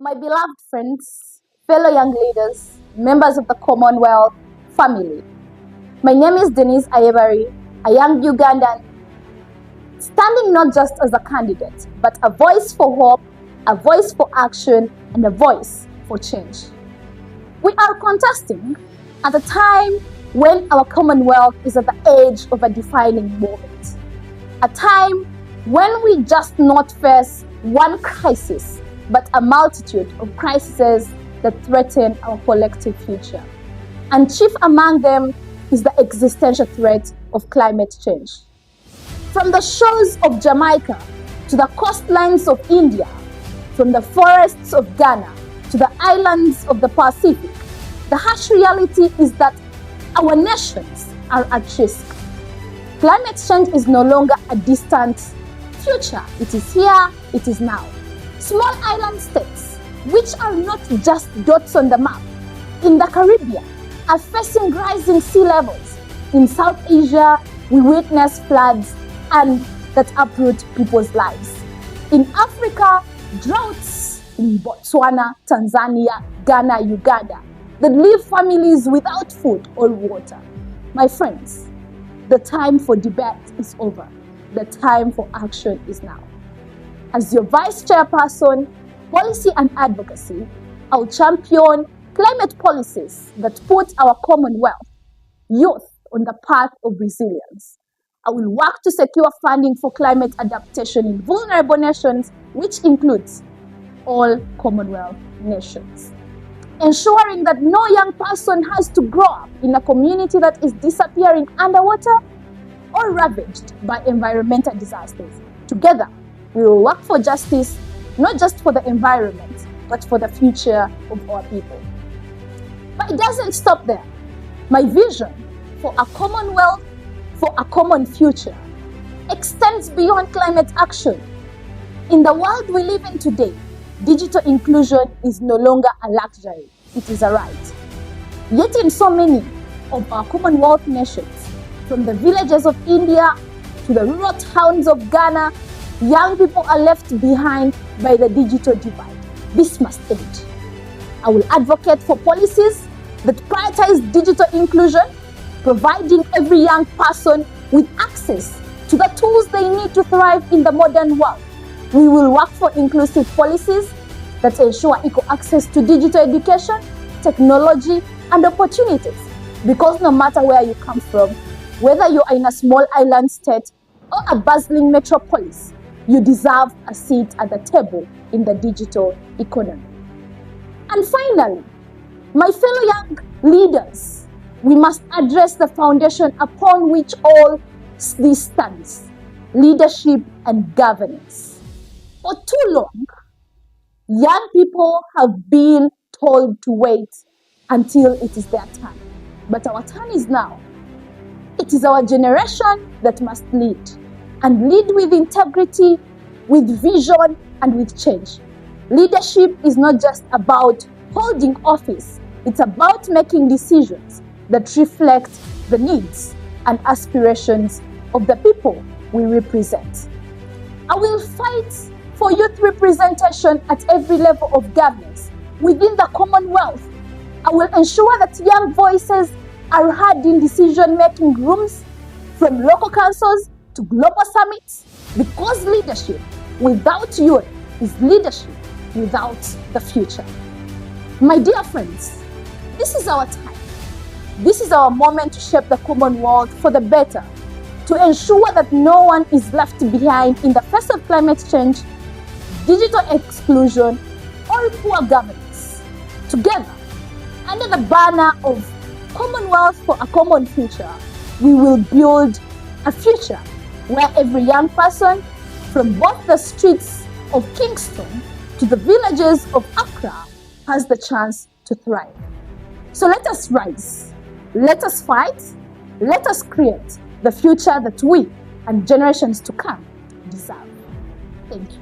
My beloved friends, fellow young leaders, members of the Commonwealth family. My name is Denise Ayebare, a young Ugandan, standing not just as a candidate, but a voice for hope, a voice for action, and a voice for change. We are contesting at a time when our Commonwealth is at the edge of a defining moment. A time when we just not face one crisis, but a multitude of crises that threaten our collective future. And chief among them is the existential threat of climate change. From the shores of Jamaica to the coastlines of India, from the forests of Ghana to the islands of the Pacific, the harsh reality is that our nations are at risk. Climate change is no longer a distant future. It is here, it is now. Small island states, which are not just dots on the map, in the Caribbean, are facing rising sea levels. In South Asia, we witness floods and that uproot people's lives. In Africa, droughts in Botswana, Tanzania, Ghana, Uganda, that leave families without food or water. My friends, the time for debate is over. The time for action is now. As your Vice Chairperson, Policy and Advocacy, I'll champion climate policies that put our Commonwealth youth on the path of resilience. I will work to secure funding for climate adaptation in vulnerable nations, which includes all Commonwealth nations. Ensuring that no young person has to grow up in a community that is disappearing underwater or ravaged by environmental disasters. Together, we will work for justice, not just for the environment, but for the future of our people. But it doesn't stop there. My vision for a Commonwealth, for a common future, extends beyond climate action. In the world we live in today, digital inclusion is no longer a luxury, it is a right. Yet in so many of our Commonwealth nations, from the villages of India to the rural towns of Ghana, young people are left behind by the digital divide. This must end. I will advocate for policies that prioritize digital inclusion, providing every young person with access to the tools they need to thrive in the modern world. We will work for inclusive policies that ensure equal access to digital education, technology, and opportunities. Because no matter where you come from, whether you are in a small island state or a bustling metropolis, you deserve a seat at the table in the digital economy. And finally, my fellow young leaders, we must address the foundation upon which all this stands: leadership and governance. For too long, young people have been told to wait until it is their turn. But our turn is now. It is our generation that must lead, and lead with integrity, with vision, and with change. Leadership is not just about holding office, it's about making decisions that reflect the needs and aspirations of the people we represent. I will fight for youth representation at every level of governance within the Commonwealth. I will ensure that young voices are heard in decision-making rooms, from local councils to global summits, because leadership without youth is leadership without the future. My dear friends, this is our time. This is our moment to shape the Commonwealth for the better, to ensure that no one is left behind in the face of climate change, digital exclusion, or poor governance. Together, under the banner of Commonwealth for a common future, we will build a future where every young person, from both the streets of Kingston to the villages of Accra, has the chance to thrive. So let us rise, let us fight, let us create the future that we and generations to come deserve. Thank you.